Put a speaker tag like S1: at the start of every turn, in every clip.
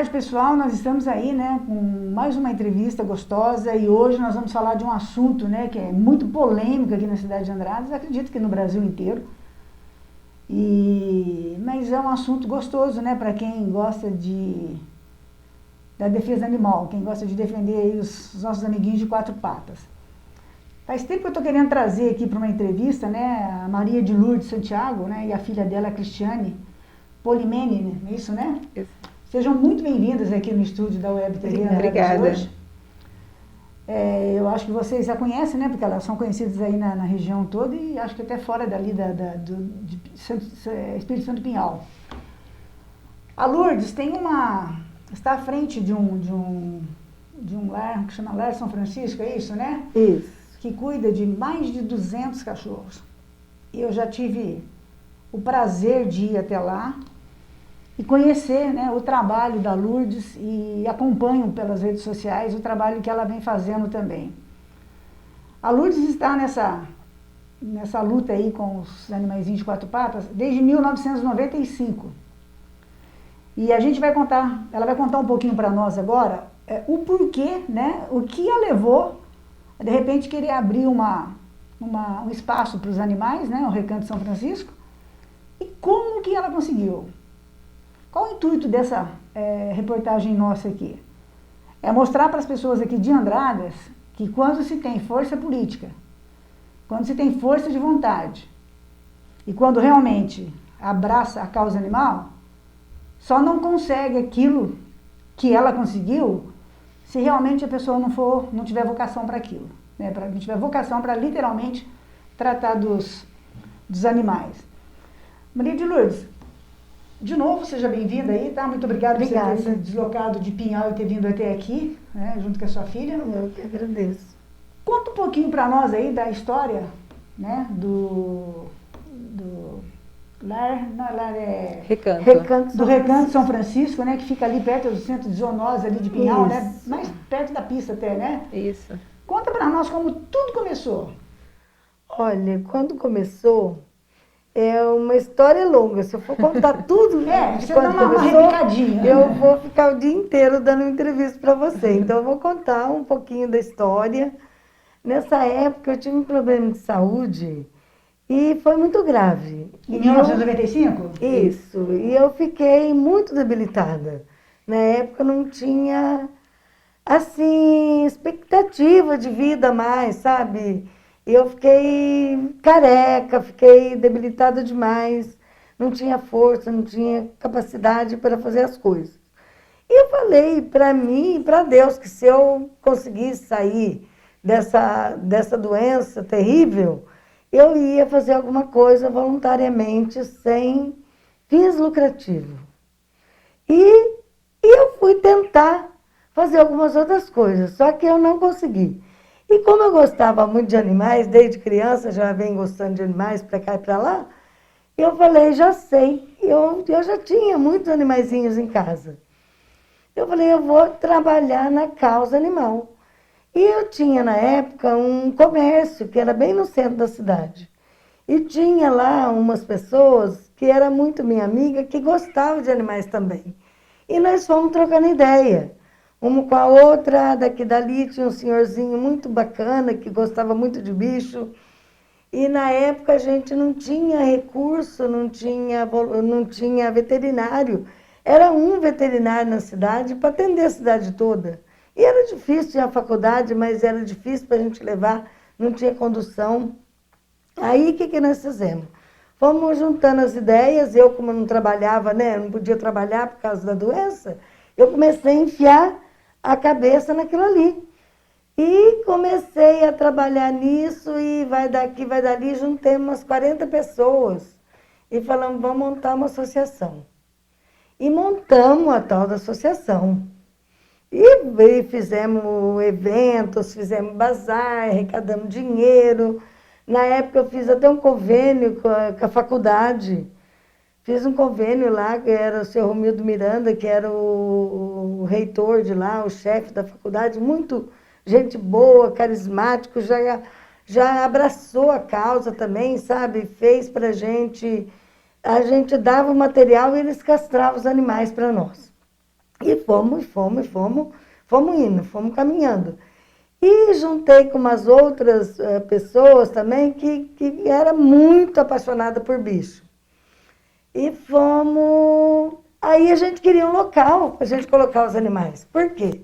S1: tarde, pessoal. Nós estamos aí, né, com mais uma entrevista gostosa e hoje nós vamos falar de um assunto, né, que é muito polêmico aqui na cidade de Andradas, acredito que no Brasil inteiro. Mas é um assunto gostoso, né, para quem gosta da defesa animal, quem gosta de defender aí os nossos amiguinhos de quatro patas. Faz tempo que eu estou querendo trazer aqui para uma entrevista, né, a Maria de Lourdes Santiago, né, e a filha dela, a Cristiane Polimene, né, é isso, né?
S2: Isso.
S1: Sejam muito bem-vindas aqui no estúdio da Web TV.
S2: Obrigada.
S1: Hoje. Eu acho que vocês já conhecem, né? Porque elas são conhecidas aí na região toda e acho que até fora dali de Espírito Santo Pinhal. A Lourdes está à frente de um lar que chama Lar São Francisco, é isso, né?
S2: Isso.
S1: Que cuida de mais de 200 cachorros. Eu já tive o prazer de ir até lá e conhecer, né, o trabalho da Lourdes e acompanho pelas redes sociais o trabalho que ela vem fazendo também. A Lourdes está nessa luta aí com os animaizinhos de quatro patas desde 1995. E a gente ela vai contar um pouquinho para nós agora o porquê, né, o que a levou a, de repente, querer abrir um espaço para os animais, né, o Recanto São Francisco, e como que ela conseguiu. Qual o intuito dessa reportagem nossa aqui? É mostrar para as pessoas aqui de Andradas que quando se tem força política, quando se tem força de vontade e quando realmente abraça a causa animal, só não consegue aquilo que ela conseguiu se realmente a pessoa não tiver vocação para aquilo, né? Não tiver vocação para literalmente tratar dos animais. Maria de Lourdes, de novo, seja bem-vinda aí, tá? Muito obrigada por você ter se deslocado de Pinhal e ter vindo até aqui, né, junto com a sua filha.
S2: Eu que agradeço.
S1: Conta um pouquinho para nós aí da história, né, do Recanto São Francisco, né, que fica ali perto do centro de zoonose ali de Pinhal, né, mais perto da pista até, né?
S2: Isso.
S1: Conta para nós como tudo começou.
S2: Olha, quando começou, é uma história longa. Se eu for contar tudo
S1: você dá uma repicadinha.
S2: Eu vou ficar o dia inteiro dando entrevista para você. Então, eu vou contar um pouquinho da história. Nessa época, eu tive um problema de saúde e foi muito grave.
S1: Em 1995?
S2: Isso. E eu fiquei muito debilitada. Na época, eu não tinha, assim, expectativa de vida mais, sabe? Eu fiquei careca, fiquei debilitada demais, não tinha força, não tinha capacidade para fazer as coisas. E eu falei para mim e para Deus que se eu conseguisse sair dessa doença terrível, eu ia fazer alguma coisa voluntariamente, sem fins lucrativos. E eu fui tentar fazer algumas outras coisas, só que eu não consegui. E como eu gostava muito de animais, desde criança já venho gostando de animais para cá e para lá, eu falei, já sei, eu já tinha muitos animaizinhos em casa. Eu falei, eu vou trabalhar na causa animal. E eu tinha na época um comércio que era bem no centro da cidade. E tinha lá umas pessoas que era muito minha amiga, que gostavam de animais também. E nós fomos trocando ideia. Uma com a outra, daqui dali tinha um senhorzinho muito bacana, que gostava muito de bicho. E na época a gente não tinha recurso, não tinha veterinário. Era um veterinário na cidade para atender a cidade toda. E era difícil, tinha faculdade, mas era difícil para a gente levar, não tinha condução. Aí o que nós fizemos? Fomos juntando as ideias, eu como não trabalhava, né, não podia trabalhar por causa da doença, eu comecei a enfiar a cabeça naquilo ali. E comecei a trabalhar nisso e vai daqui, vai dali, juntei umas 40 pessoas e falamos, vamos montar uma associação. E montamos a tal da associação. E fizemos eventos, fizemos bazar, arrecadamos dinheiro. Na época eu fiz até um convênio com a faculdade. Fiz um convênio lá, que era o seu Romildo Miranda, que era o reitor de lá, o chefe da faculdade, muito gente boa, carismático, já abraçou a causa também, sabe? Fez pra gente, a gente dava o material e eles castravam os animais para nós. E fomos indo, fomos caminhando. E juntei com umas outras pessoas também que era muito apaixonada por bicho. E fomos... Aí a gente queria um local para a gente colocar os animais. Por quê?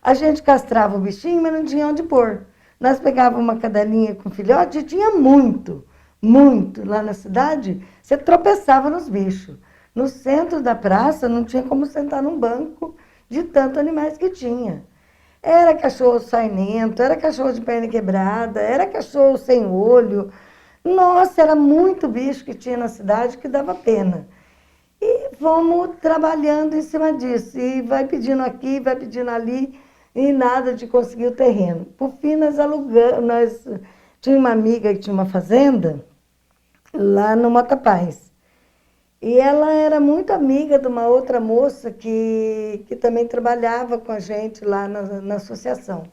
S2: A gente castrava o bichinho, mas não tinha onde pôr. Nós pegávamos uma cadelinha com filhote e tinha muito, muito. Lá na cidade, você tropeçava nos bichos. No centro da praça, não tinha como sentar num banco de tantos animais que tinha. Era cachorro sarnento, era cachorro de perna quebrada, era cachorro sem olho. Nossa, era muito bicho que tinha na cidade que dava pena. E vamos trabalhando em cima disso. E vai pedindo aqui, vai pedindo ali, e nada de conseguir o terreno. Por fim, nós alugamos. Tinha uma amiga que tinha uma fazenda lá no Mata Paz. E ela era muito amiga de uma outra moça que também trabalhava com a gente lá na associação.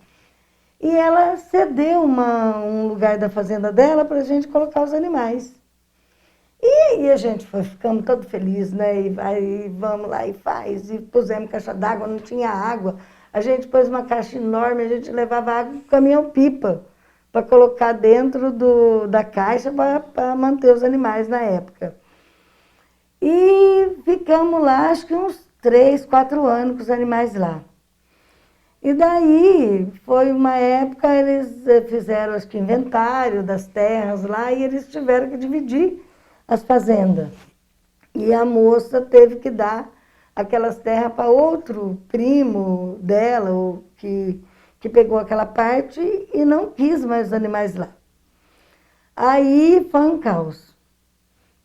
S2: E ela cedeu um lugar da fazenda dela para a gente colocar os animais. E aí a gente ficamos todo felizes, né? E vamos lá e faz. E pusemos caixa d'água, não tinha água. A gente pôs uma caixa enorme, a gente levava água com caminhão-pipa para colocar dentro da caixa para manter os animais na época. E ficamos lá, acho que uns 3, 4 anos com os animais lá. E daí, foi uma época, eles fizeram, acho que, inventário das terras lá e eles tiveram que dividir as fazendas. E a moça teve que dar aquelas terras para outro primo dela, que pegou aquela parte e não quis mais os animais lá. Aí foi um caos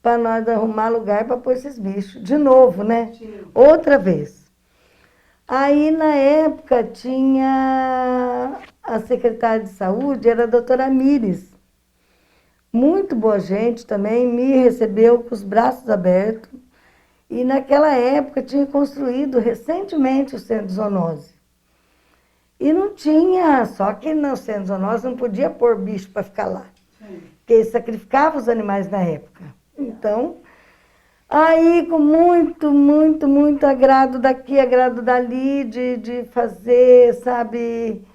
S2: para nós arrumar lugar para pôr esses bichos. De novo, né? Sim. Outra vez. Aí, na época, tinha a secretária de saúde, era a doutora Mires. Muito boa gente também, me recebeu com os braços abertos. E naquela época tinha construído recentemente o centro de zoonose. E não tinha, só que no centro de zoonose não podia pôr bicho para ficar lá. Sim. Porque sacrificava os animais na época. Então, aí com muito agrado daqui, agrado dali, de fazer, sabe?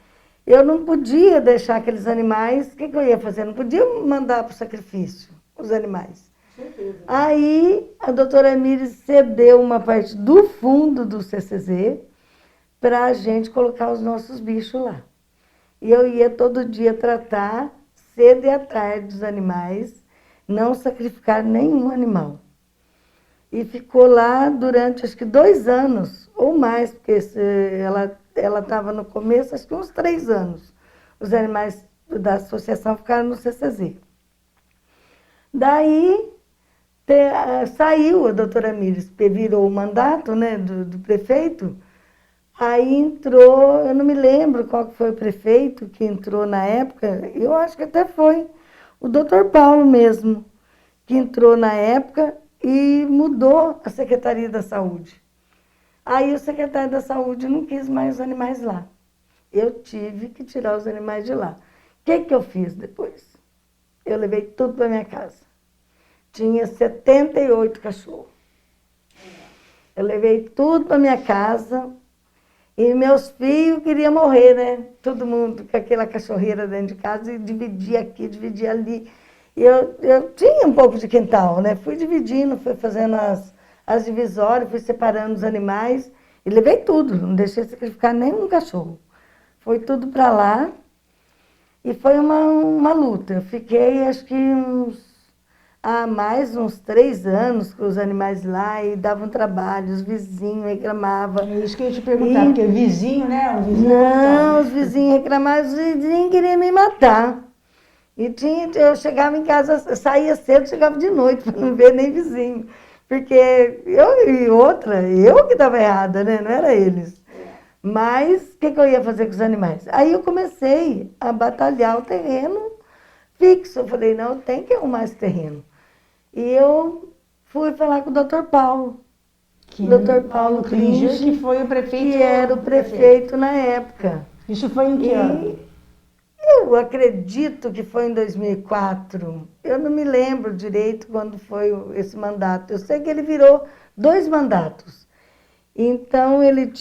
S2: Eu não podia deixar aqueles animais, o que eu ia fazer? Não podia mandar para o sacrifício os animais. Certeza. Aí a doutora Mires cedeu uma parte do fundo do CCZ para a gente colocar os nossos bichos lá. E eu ia todo dia tratar, cedo e à tarde, os animais, não sacrificar nenhum animal. E ficou lá durante, acho que 2 anos, ou mais, porque ela estava no começo, acho que uns 3 anos. Os animais da associação ficaram no CCZ. Daí, saiu a doutora Mires, virou o mandato, né, do prefeito. Aí entrou, eu não me lembro qual que foi o prefeito que entrou na época, eu acho que até foi o doutor Paulo mesmo, que entrou na época e mudou a Secretaria da Saúde. Aí o secretário da Saúde não quis mais os animais lá. Eu tive que tirar os animais de lá. O que eu fiz depois? Eu levei tudo para minha casa. Tinha 78 cachorros. Eu levei tudo para minha casa. E meus filhos queriam morrer, né? Todo mundo com aquela cachorreira dentro de casa e dividia aqui, dividia ali. E eu tinha um pouco de quintal, né? Fui dividindo, fui fazendo as divisórias, fui separando os animais e levei tudo, não deixei sacrificar nenhum cachorro. Foi tudo para lá e foi uma luta. Eu fiquei, acho que mais uns 3 anos com os animais lá e davam trabalho, os vizinhos reclamavam.
S1: É isso que eu ia te perguntar, porque vizinho, né?
S2: Os vizinhos reclamavam, os vizinhos queriam me matar. E eu chegava em casa, saía cedo, chegava de noite para não ver nem vizinho. Porque eu que estava errada, né? Não era eles. Mas o que eu ia fazer com os animais? Aí eu comecei a batalhar o terreno fixo. Eu falei, não, eu tenho que arrumar esse terreno. E eu fui falar com o doutor Paulo.
S1: Dr. Paulo Klinger, que foi o prefeito.
S2: Que era o prefeito na época.
S1: Isso foi em que ano?
S2: Eu acredito que foi em 2004. Eu não me lembro direito quando foi esse mandato. Eu sei que ele virou 2 mandatos. Então ele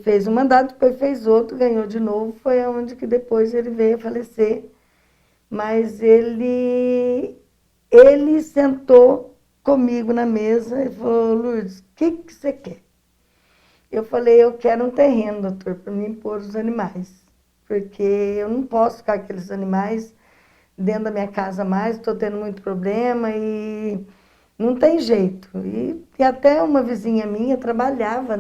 S2: fez um mandato, depois fez outro, ganhou de novo, foi onde que depois ele veio a falecer. Mas ele sentou comigo na mesa e falou, Lourdes, o que você quer? Eu falei, eu quero um terreno, doutor, para mim pôr os animais, porque eu não posso ficar com aqueles animais dentro da minha casa mais, estou tendo muito problema e não tem jeito. E até uma vizinha minha trabalhava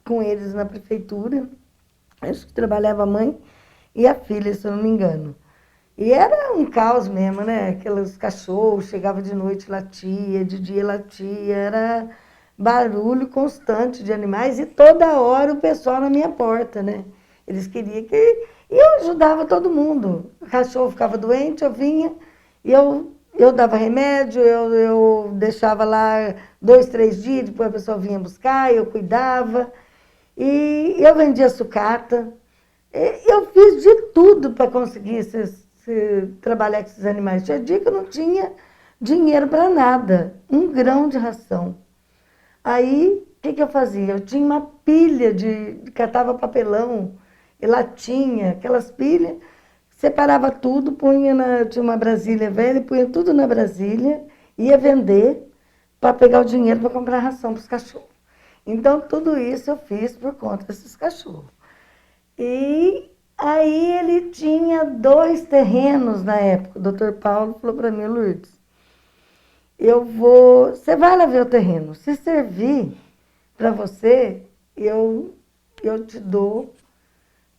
S2: com eles na prefeitura, acho que trabalhava a mãe e a filha, se eu não me engano. E era um caos mesmo, né? Aqueles cachorros, chegava de noite, latia, de dia latia, era barulho constante de animais e toda hora o pessoal na minha porta, né? Eles queriam que... E eu ajudava todo mundo. O cachorro ficava doente, eu vinha, e eu dava remédio, eu deixava lá 2, 3 dias, depois a pessoa vinha buscar, eu cuidava. E eu vendia sucata. Eu fiz de tudo para conseguir trabalhar com esses animais. Tinha dia que eu não tinha dinheiro para nada, um grão de ração. Aí, o que eu fazia? Eu tinha uma pilha catava papelão e latinha, aquelas pilhas, separava tudo, tinha uma Brasília velha, punha tudo na Brasília, ia vender para pegar o dinheiro para comprar ração para os cachorros. Então, tudo isso eu fiz por conta desses cachorros. E aí ele tinha 2 terrenos na época. O doutor Paulo falou para mim, Lourdes, você vai lá ver o terreno. Se servir para você, eu te dou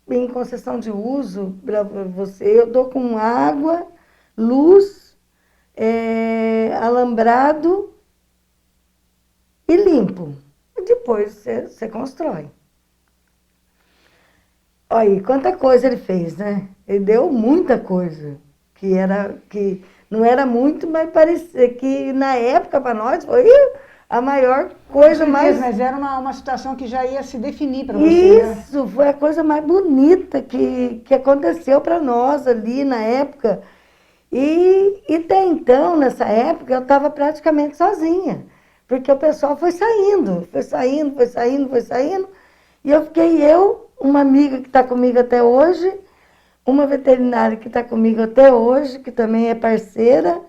S2: em concessão de uso para você. Eu dou com água, luz, alambrado e limpo. E depois você constrói. Olha aí, quanta coisa ele fez, né? Ele deu muita coisa, que não era muito, mas parecia que na época para nós foi a maior coisa mais...
S1: Mas era uma situação que já ia se definir para você, né?
S2: Isso, foi a coisa mais bonita que aconteceu para nós ali na época. E até então, nessa época, eu estava praticamente sozinha, porque o pessoal foi saindo, e eu fiquei uma amiga que está comigo até hoje, uma veterinária que está comigo até hoje, que também é parceira,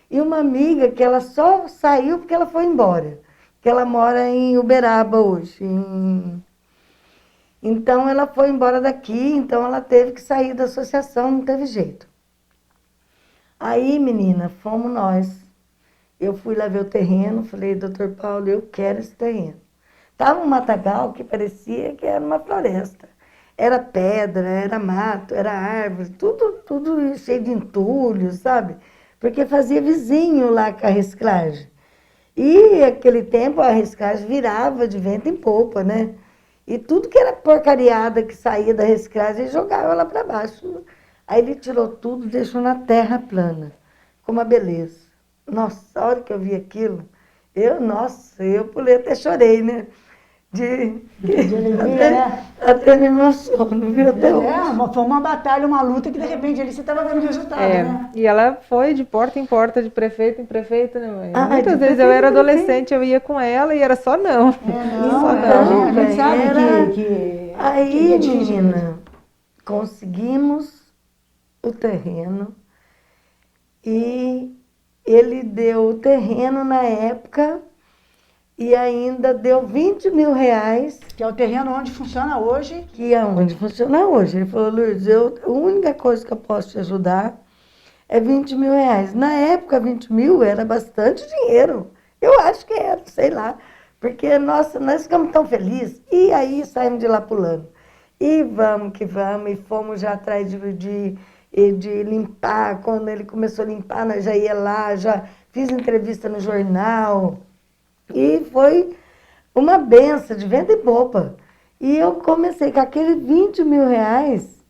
S2: e uma amiga que ela só saiu porque ela foi embora, que ela mora em Uberaba hoje. Então ela foi embora daqui, então ela teve que sair da associação, não teve jeito. Aí, menina, fomos nós. Eu fui lá ver o terreno, falei, doutor Paulo, eu quero esse terreno. Estava um matagal que parecia que era uma floresta. Era pedra, era mato, era árvore, tudo cheio de entulho, sabe? Porque fazia vizinho lá com a reciclagem. E aquele tempo a reciclagem virava de vento em popa, né? E tudo que era porcariada que saía da reciclagem, ele jogava lá para baixo. Aí ele tirou tudo, deixou na terra plana, com uma beleza. Nossa, a hora que eu vi aquilo, eu pulei, até chorei, né? De
S1: alegria, né?
S2: Até me emociono, viu?
S1: Foi uma batalha, uma luta que de repente ali você estava vendo o resultado, né?
S3: E ela foi de porta em porta, de prefeito em prefeito, né, mãe?
S2: Muitas
S3: vezes eu era adolescente, eu ia com ela e era só não.
S1: A gente sabe que
S2: Aí,
S1: é difícil,
S2: menina, conseguimos o terreno e ele deu o terreno na época e ainda deu 20 mil reais.
S1: Que é o terreno onde funciona hoje.
S2: Que é onde funciona hoje. Ele falou, Lourdes, a única coisa que eu posso te ajudar é 20 mil reais. Na época, 20 mil era bastante dinheiro. Eu acho que era, sei lá. Porque, nossa, nós ficamos tão felizes. E aí saímos de lá pulando. E vamos que vamos. E fomos já atrás de limpar. Quando ele começou a limpar, nós já ia lá, já fiz entrevista no jornal. E foi uma benção de vento e popa. E eu comecei com aquele 20 mil reais,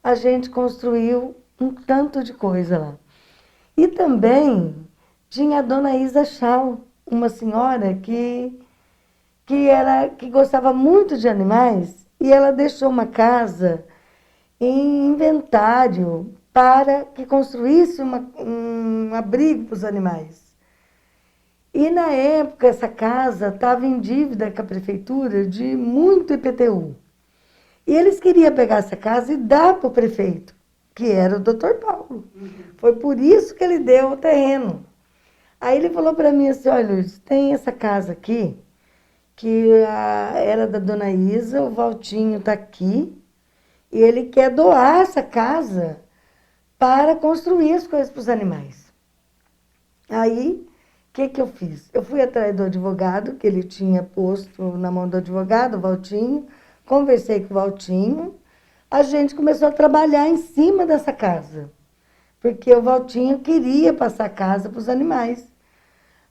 S2: a gente construiu um tanto de coisa lá. E também tinha a dona Isa Chau, uma senhora que gostava muito de animais, e ela deixou uma casa em inventário para que construísse um abrigo para os animais. E na época essa casa estava em dívida com a prefeitura de muito IPTU. E eles queriam pegar essa casa e dar para o prefeito, que era o Dr. Paulo. Foi por isso que ele deu o terreno. Aí ele falou para mim assim, olha, Lourdes, tem essa casa aqui, que era da dona Isa, o Valtinho está aqui, e ele quer doar essa casa para construir as coisas para os animais. Aí, o que eu fiz? Eu fui atrás do advogado, que ele tinha posto na mão do advogado, o Valtinho, conversei com o Valtinho, a gente começou a trabalhar em cima dessa casa, porque o Valtinho queria passar a casa para os animais.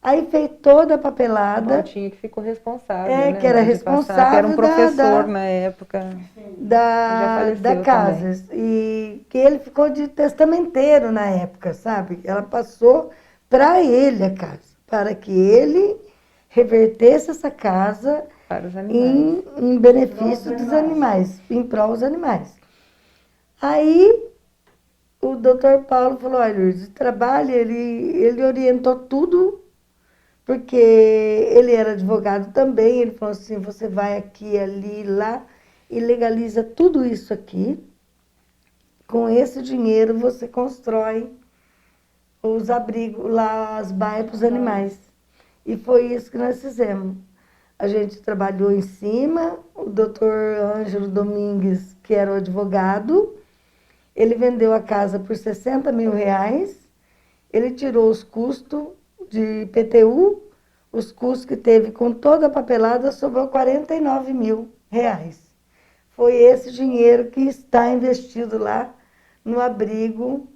S2: Aí fez toda a
S3: O
S2: papelada.
S3: Valtinho que ficou responsável,
S2: É,
S3: né?
S2: que era
S3: de
S2: responsável
S3: passar, que era um professor
S2: da-
S3: na época.
S2: da,
S3: Já faleceu
S2: da casa. E que ele ficou de testamenteiro na época, sabe? Ela passou para ele a casa, para que ele revertesse essa casa
S3: Para os animais.
S2: em benefício dos animais, em prol dos animais. Aí o doutor Paulo falou, olha, Lourdes, trabalha, ele orientou tudo, porque ele era advogado também, ele falou assim, você vai aqui, ali, lá, e legaliza tudo isso aqui. Com esse dinheiro você constrói os abrigos lá, as baias para os animais. E foi isso que nós fizemos. A gente trabalhou em cima, o doutor Ângelo Domingues, que era o advogado, ele vendeu a casa por R$60 mil, ele tirou os custos de IPTU, os custos que teve com toda a papelada, sobrou R$49 mil. Foi esse dinheiro que está investido lá no abrigo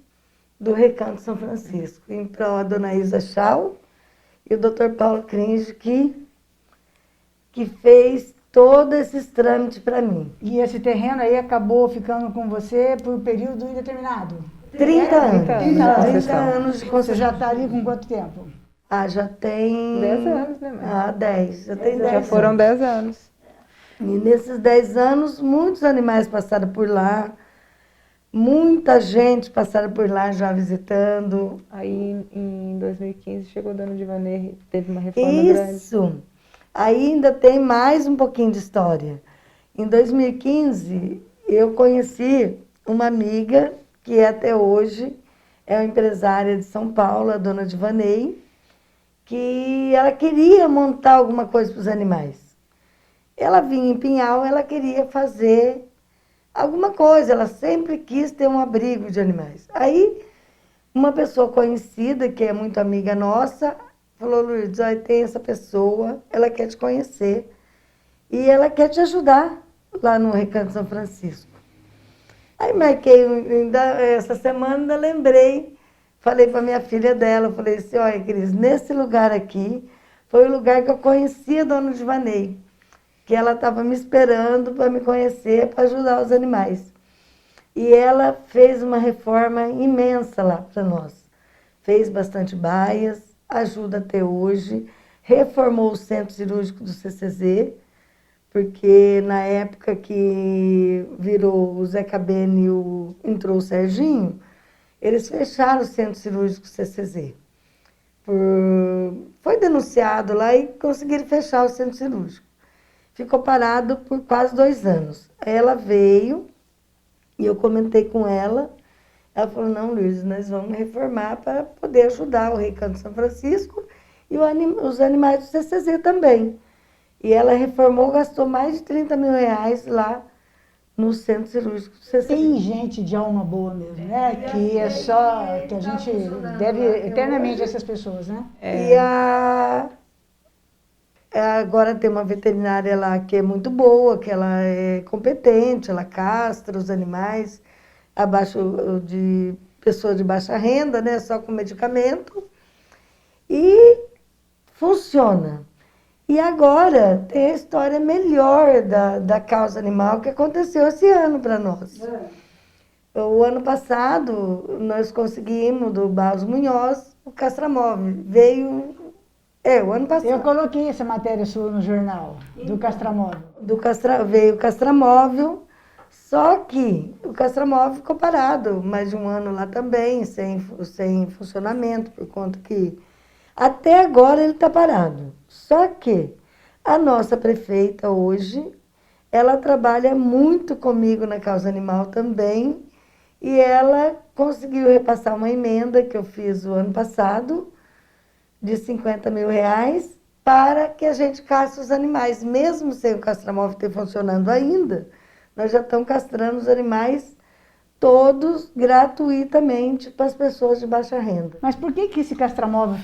S2: do Recanto São Francisco, em prol da dona Isa Chau e o Dr. Paulo Cringe, que fez todos esses trâmites para mim.
S1: E esse terreno aí acabou ficando com você por um período indeterminado?
S2: 30 anos.
S3: 30 anos.
S2: 30 anos de
S1: Você
S2: concessão.
S1: já está ali com quanto tempo?
S2: Ah, já tem...
S3: 10 anos, né, mãe?
S2: Ah, 10. Já tem 10
S3: Já foram
S2: anos.
S3: 10 anos.
S2: E nesses 10 anos, muitos animais passaram por lá. Muita gente passaram por lá já visitando.
S3: Aí em 2015 chegou Dona Divanei, teve uma reforma grande.
S2: Isso. Ainda tem mais um pouquinho de história. Em 2015, eu conheci uma amiga que até hoje é uma empresária de São Paulo, a dona Divanei, que ela queria montar alguma coisa para os animais. Ela vinha em Pinhal, ela queria fazer alguma coisa, ela sempre quis ter um abrigo de animais. Aí, uma pessoa conhecida, que é muito amiga nossa, falou, Lourdes, olha, tem essa pessoa, ela quer te conhecer e ela quer te ajudar lá no Recanto São Francisco. Aí marquei, essa semana ainda lembrei, falei para minha filha dela, falei assim, olha, Cris, nesse lugar aqui foi o lugar que eu conheci a dona Divanei, que ela estava me esperando para me conhecer, para ajudar os animais. E ela fez uma reforma imensa lá para nós. Fez bastante baias, ajuda até hoje, reformou o centro cirúrgico do CCZ, porque na época que virou o Zé Cabene e entrou o Serginho, eles fecharam o centro cirúrgico CCZ. Foi denunciado lá e conseguiram fechar o centro cirúrgico. Ficou parado por quase 2 anos. Aí ela veio e eu comentei com ela. Ela falou, não, Luiz, nós vamos reformar para poder ajudar o Recanto São Francisco e os animais do CCZ também. E ela reformou, gastou mais de R$30 mil lá no centro cirúrgico do CCZ.
S1: Tem gente de alma boa mesmo, né? Que é só, que a gente deve eternamente a essas pessoas, né?
S2: E agora tem uma veterinária lá que é muito boa, que ela é competente, ela castra os animais abaixo de pessoas de baixa renda, né? Só com medicamento. E funciona. E agora tem a história melhor da causa animal que aconteceu esse ano para nós. O ano passado, nós conseguimos do Barros Munhoz o castramóvel. Veio... o ano passado.
S1: Eu coloquei essa matéria sua no jornal, do castramóvel.
S2: Veio o castramóvel, só que o castramóvel ficou parado mais de um ano lá também, sem funcionamento, por conta que... Até agora ele está parado. Só que a nossa prefeita hoje, ela trabalha muito comigo na causa animal também, e ela conseguiu repassar uma emenda que eu fiz o ano passado, de R$ 50.000, para que a gente casse os animais. Mesmo sem o castramóvel ter funcionando ainda, nós já estamos castrando os animais todos gratuitamente para as pessoas de baixa renda.
S1: Mas por que esse castramóvel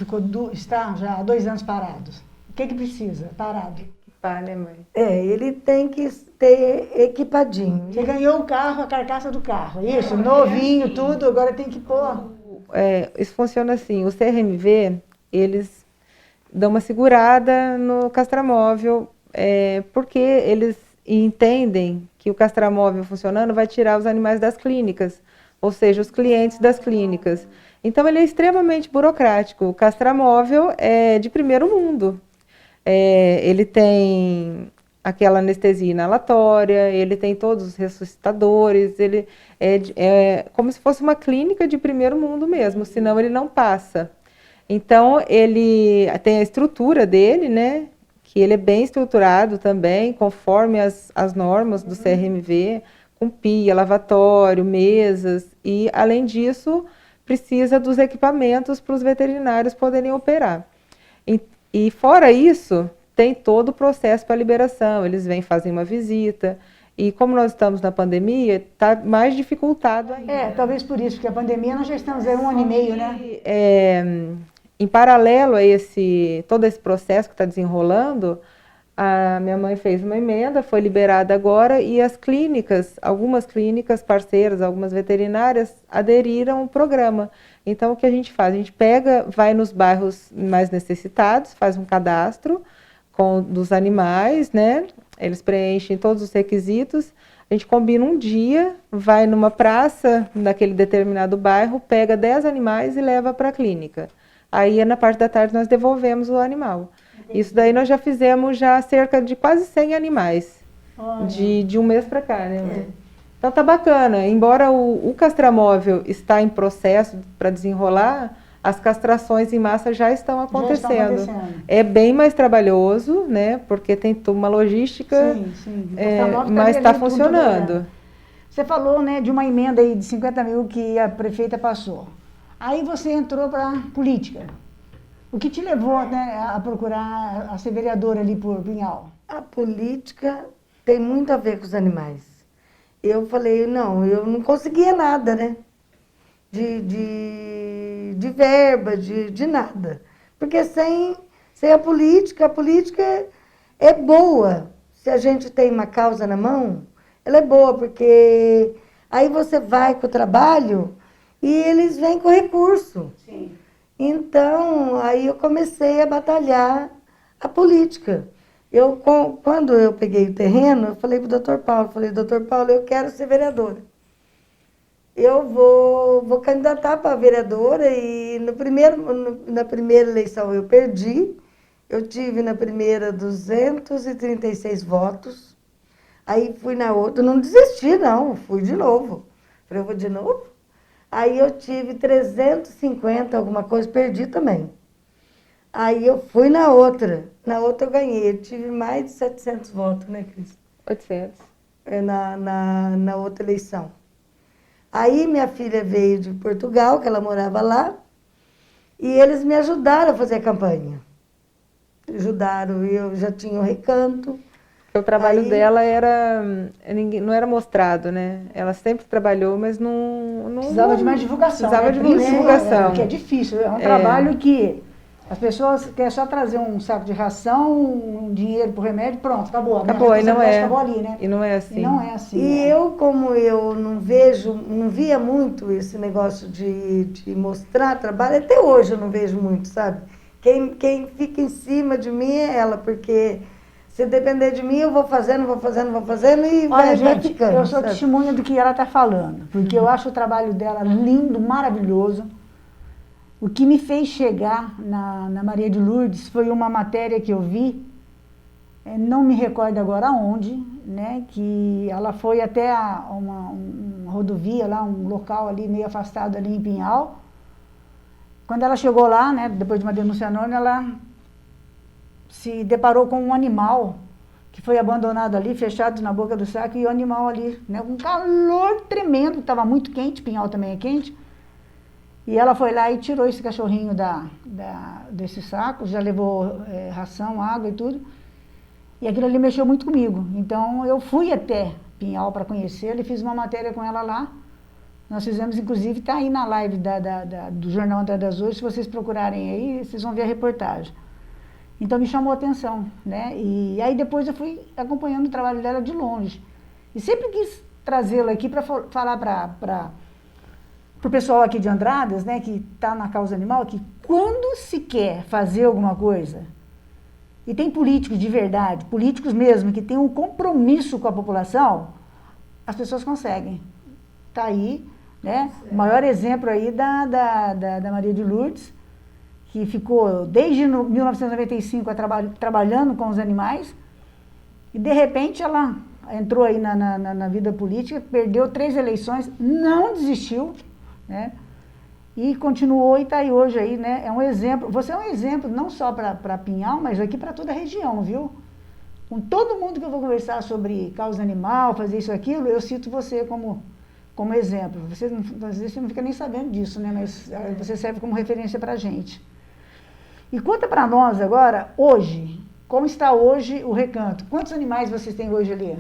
S1: está já há 2 anos parados? O que precisa parado?
S3: Pá, né, mãe?
S2: Ele tem que ter equipadinho.
S1: Você ganhou o carro, a carcaça do carro, isso, novinho, tudo, agora tem que pôr.
S3: Isso funciona assim, o CRMV, eles dão uma segurada no castramóvel, porque eles entendem que o castramóvel funcionando vai tirar os animais das clínicas, ou seja, os clientes das clínicas. Então ele é extremamente burocrático. O castramóvel é de primeiro mundo. Ele tem aquela anestesia inalatória, ele tem todos os ressuscitadores, ele é como se fosse uma clínica de primeiro mundo mesmo, senão ele não passa. Então, ele tem a estrutura dele, né, que ele é bem estruturado também, conforme as normas do CRMV, com pia, lavatório, mesas, e, além disso, precisa dos equipamentos para os veterinários poderem operar. E fora isso, tem todo o processo para liberação, eles vêm fazer uma visita, e como nós estamos na pandemia, está mais dificultado ainda.
S1: Talvez por isso, porque a pandemia nós já estamos aí 1 ano e meio, né?
S3: Em paralelo a todo esse processo que está desenrolando, a minha mãe fez uma emenda, foi liberada agora, e as clínicas, algumas clínicas parceiras, algumas veterinárias, aderiram ao programa. Então, o que a gente faz? A gente vai nos bairros mais necessitados, faz um cadastro dos animais, né? Eles preenchem todos os requisitos, a gente combina um dia, vai numa praça naquele determinado bairro, pega 10 animais e leva para a clínica. Aí, na parte da tarde, nós devolvemos o animal. Isso daí nós já fizemos cerca de quase 100 animais, de um mês para cá, né? Então tá bacana, embora o castramóvel está em processo para desenrolar, as castrações em massa já estão acontecendo. É bem mais trabalhoso, né? Porque tem uma logística,
S1: sim.
S3: Mas está funcionando.
S1: Você falou, né, de uma emenda aí de 50 mil que a prefeita passou. Aí você entrou para a política. O que te levou, né, a procurar a ser vereadora ali por Pinhal?
S2: A política tem muito a ver com os animais. Eu falei, não, eu não conseguia nada, né? De verba, de nada. Porque sem a política é boa. Se a gente tem uma causa na mão, ela é boa, porque aí você vai com o trabalho e eles vêm com recurso.
S1: Sim.
S2: Então, aí eu comecei a batalhar a política. Quando eu peguei o terreno, eu falei para o Dr. Paulo, Dr. Paulo, eu quero ser vereadora. Eu vou candidatar para vereadora e na primeira eleição eu perdi. Eu tive na primeira 236 votos. Aí fui na outra, não desisti não, fui de novo. Falei, eu vou de novo? Aí eu tive 350, alguma coisa, perdi também. Aí eu fui na outra eu ganhei, eu tive mais de 700 votos, né, Cris?
S3: 800.
S2: Na outra eleição. Aí minha filha veio de Portugal, que ela morava lá, e eles me ajudaram a fazer a campanha. Ajudaram, eu já tinha o recanto.
S3: O trabalho dela não era mostrado, né? Ela sempre trabalhou, mas não
S1: precisava de mais divulgação.
S3: Precisava de mais divulgação.
S1: Que é difícil, é um trabalho que as pessoas querem só trazer um saco de ração, um dinheiro pro remédio, pronto, acabou.
S3: Acabou, e não é.
S1: Acabou ali, né?
S3: E não é assim.
S1: E não é assim.
S2: E eu, como eu não via muito esse negócio de mostrar trabalho, até hoje eu não vejo muito, sabe? Quem fica em cima de mim é ela, porque se depender de mim, eu vou fazendo e vai ficando.
S1: Eu sou testemunha do que ela está falando, porque eu acho o trabalho dela lindo, maravilhoso. O que me fez chegar na Maria de Lourdes foi uma matéria que eu vi, não me recordo agora onde, né, que ela foi até uma rodovia lá, um local ali meio afastado ali em Pinhal, quando ela chegou lá, né, depois de uma denúncia anônima, ela se deparou com um animal que foi abandonado ali, fechado na boca do saco, e o animal ali, né, com um calor tremendo, estava muito quente, Pinhal também é quente, e ela foi lá e tirou esse cachorrinho desse saco, já levou ração, água e tudo, e aquilo ali mexeu muito comigo. Então eu fui até Pinhal para conhecê-la e fiz uma matéria com ela lá. Nós fizemos, inclusive, está aí na live do Jornal Andradas Hoje, se vocês procurarem aí, vocês vão ver a reportagem. Então me chamou a atenção, né? E aí depois eu fui acompanhando o trabalho dela de longe. E sempre quis trazê-la aqui para falar para o pessoal aqui de Andradas, né, que está na causa animal, que quando se quer fazer alguma coisa, e tem políticos de verdade, políticos mesmo, que têm um compromisso com a população, as pessoas conseguem. Está aí, né? O maior exemplo aí da Maria de Lourdes, que ficou desde 1995 trabalhando com os animais, e de repente ela entrou aí na vida política, perdeu 3 eleições, não desistiu, né? E continuou e está aí hoje aí, né? É um exemplo, você é um exemplo não só para Pinhal, mas aqui para toda a região, viu? Com todo mundo que eu vou conversar sobre causa animal, fazer isso e aquilo, eu cito você como exemplo. Você às vezes você não fica nem sabendo disso, né? Mas você serve como referência para a gente. E conta para nós agora, hoje, como está hoje o Recanto? Quantos animais vocês têm hoje ali?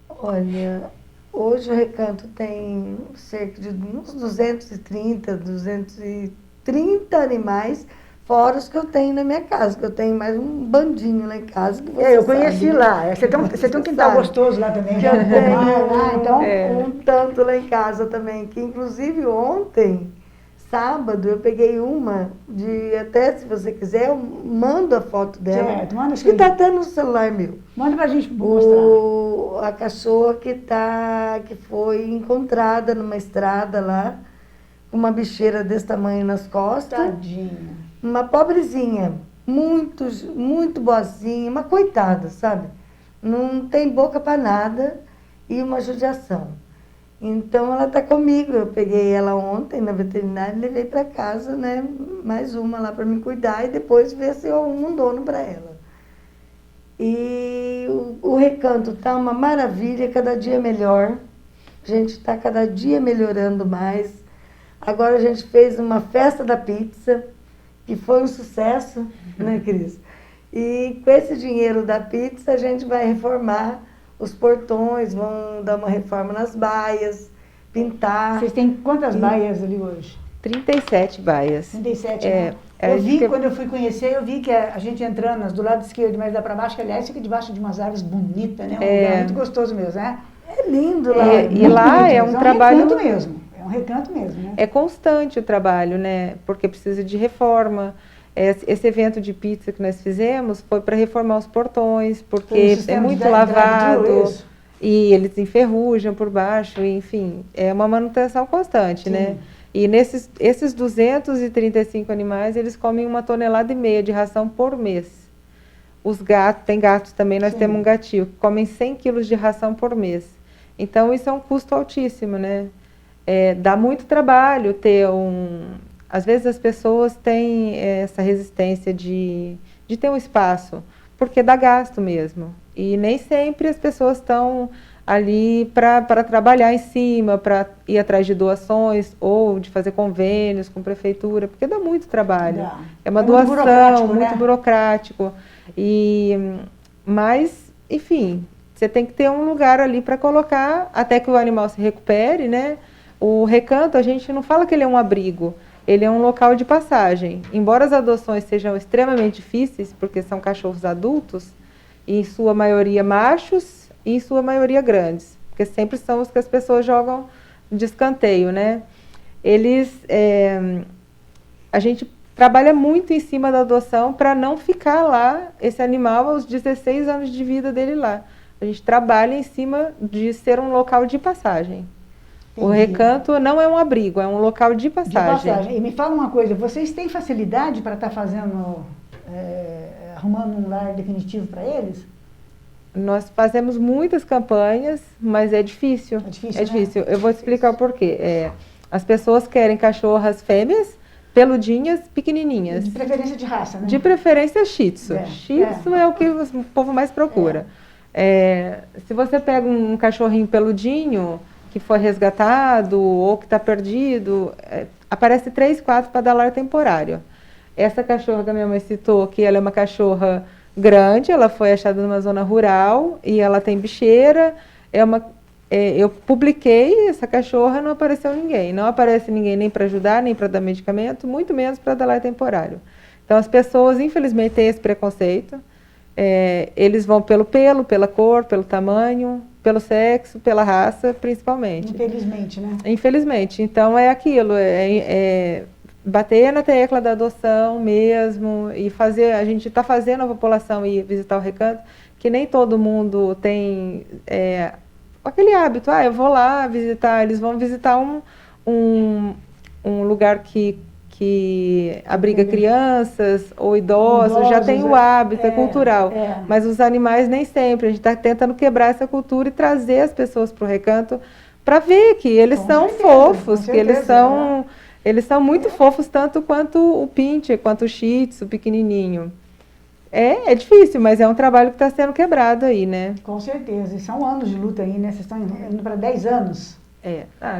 S2: Olha, hoje o Recanto tem cerca de uns 230 animais, fora os que eu tenho na minha casa, que eu tenho mais um bandinho lá em casa. Que você
S1: eu conheci
S2: sabe.
S1: lá. Você tem um quintal gostoso lá também.
S2: Que eu tenho
S1: lá, então.
S2: um tanto lá em casa também, que inclusive ontem, sábado, eu peguei uma até se você quiser, eu mando a foto dela.
S1: Certo, manda
S2: acho que está até no celular meu.
S1: Manda pra gente mostrar.
S2: A cachorra que foi encontrada numa estrada lá, com uma bicheira desse tamanho nas costas.
S1: Tadinha.
S2: Uma pobrezinha, muito, muito boazinha, uma coitada, sabe? Não tem boca para nada e uma judiação. Então ela está comigo, eu peguei ela ontem na veterinária e levei para casa, né? Mais uma lá para me cuidar e depois ver se eu arrumo um dono para ela. E o Recanto está uma maravilha, cada dia melhor. A gente está cada dia melhorando mais. Agora a gente fez uma festa da pizza, que foi um sucesso, né, Cris? E com esse dinheiro da pizza a gente vai reformar os portões, vão dar uma reforma nas baias, pintar.
S1: Vocês têm quantas baias ali hoje?
S3: 37 baias.
S1: 37, né? Eu vi, quando eu fui conhecer, eu vi que a gente entrando do lado esquerdo, mas dá para baixo, que aliás fica debaixo de umas árvores bonitas, né? Um lugar muito gostoso mesmo, né?
S2: É lindo lá.
S3: E lá é um trabalho...
S1: É um recanto mesmo, é um recanto mesmo, né?
S3: É constante o trabalho, né? Porque precisa de reforma. Esse evento de pizza que nós fizemos foi para reformar os portões, porque é muito lavado e eles enferrujam por baixo, enfim, é uma manutenção constante, né? E esses 235 animais, eles comem 1,5 tonelada de ração por mês. Os gatos, tem gatos também, nós temos um gatinho, que comem 100 quilos de ração por mês. Então, isso é um custo altíssimo, né? Dá muito trabalho ter Às vezes as pessoas têm essa resistência de ter um espaço, porque dá gasto mesmo. E nem sempre as pessoas estão ali para trabalhar em cima, para ir atrás de doações ou de fazer convênios com prefeitura, porque dá muito trabalho. É uma doação, muito burocrático. Mas, enfim, você tem que ter um lugar ali para colocar até que o animal se recupere, né? O Recanto, a gente não fala que ele é um abrigo. Ele é um local de passagem. Embora as adoções sejam extremamente difíceis, porque são cachorros adultos, e em sua maioria machos e em sua maioria grandes, porque sempre são os que as pessoas jogam de escanteio, né? A gente trabalha muito em cima da adoção para não ficar lá, esse animal, aos 16 anos de vida dele lá. A gente trabalha em cima de ser um local de passagem. Entendi. O Recanto não é um abrigo, é um local de passagem.
S1: E me fala uma coisa, vocês têm facilidade para estar arrumando um lar definitivo para eles?
S3: Nós fazemos muitas campanhas, mas é difícil. É difícil. Eu vou explicar o porquê. As pessoas querem cachorras fêmeas peludinhas, pequenininhas.
S1: De preferência de raça, né?
S3: De preferência Shih Tzu.
S1: É,
S3: Shih Tzu é o que o povo mais procura. Se você pega um cachorrinho peludinho que foi resgatado ou que está perdido, aparece 3, 4 para dar lar temporário. Essa cachorra que a minha mãe citou, que ela é uma cachorra grande, ela foi achada numa zona rural e ela tem bicheira. Eu publiquei essa cachorra, não apareceu ninguém. Não aparece ninguém nem para ajudar, nem para dar medicamento, muito menos para dar lar temporário. Então as pessoas, infelizmente, têm esse preconceito. Eles vão pelo pelo, pela cor, pelo tamanho, pelo sexo, pela raça, principalmente.
S1: Infelizmente, né?
S3: Infelizmente. Então é aquilo, bater na tecla da adoção mesmo e fazer, a gente está fazendo a população ir visitar o recanto, que nem todo mundo tem aquele hábito, eu vou lá visitar, eles vão visitar um lugar que abriga crianças ou idosos, já tem o hábito, é cultural. Mas os animais nem sempre. A gente está tentando quebrar essa cultura e trazer as pessoas para o recanto para ver que eles são fofos, que eles são muito fofos, tanto quanto o Pinscher, quanto o Shih Tzu, pequenininho. É difícil, mas é um trabalho que está sendo quebrado aí, né?
S1: Com certeza. E são anos de luta aí, né? Vocês estão indo para 10 anos.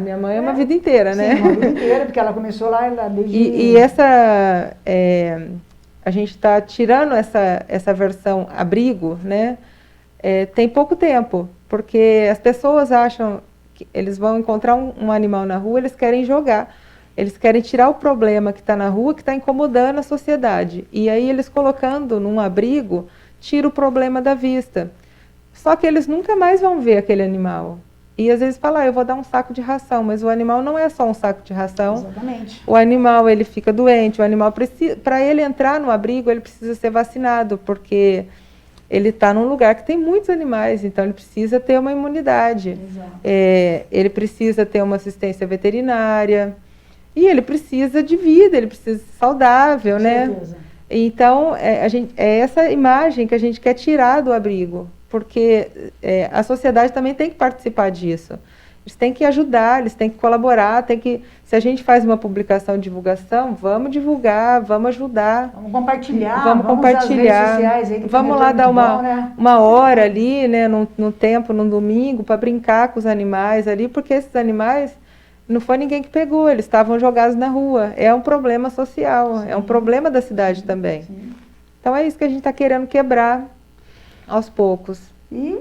S3: Minha mãe é uma vida inteira, né?
S1: Sim, uma vida inteira, porque ela começou lá desde...
S3: E a gente está tirando essa versão abrigo, né? Tem pouco tempo, porque as pessoas acham que eles vão encontrar um animal na rua, eles querem jogar. Eles querem tirar o problema que está na rua, que está incomodando a sociedade. E aí eles colocando num abrigo, tira o problema da vista. Só que eles nunca mais vão ver aquele animal. E às vezes fala, eu vou dar um saco de ração, mas o animal não é só um saco de ração.
S1: Exatamente.
S3: O animal, ele fica doente, o animal precisa, para ele entrar no abrigo, ele precisa ser vacinado, porque ele está num lugar que tem muitos animais, então ele precisa ter uma imunidade. Ele precisa ter uma assistência veterinária, e ele precisa de vida, ele precisa ser saudável, né?
S1: Certeza.
S3: Então, é essa imagem que a gente quer tirar do abrigo, porque a sociedade também tem que participar disso. Eles têm que ajudar, eles têm que colaborar, se a gente faz uma publicação de divulgação, vamos divulgar, vamos ajudar.
S1: Vamos compartilhar,
S3: vamos compartilhar.
S1: Usar as redes sociais aí, que
S3: vamos lá dar
S1: bom, né?
S3: uma hora ali, né, no tempo, num domingo, para brincar com os animais ali, porque esses animais não foi ninguém que pegou, eles estavam jogados na rua. É um problema social, é um problema da cidade também.
S1: Sim.
S3: Então é isso que a gente está querendo quebrar aos poucos.
S1: E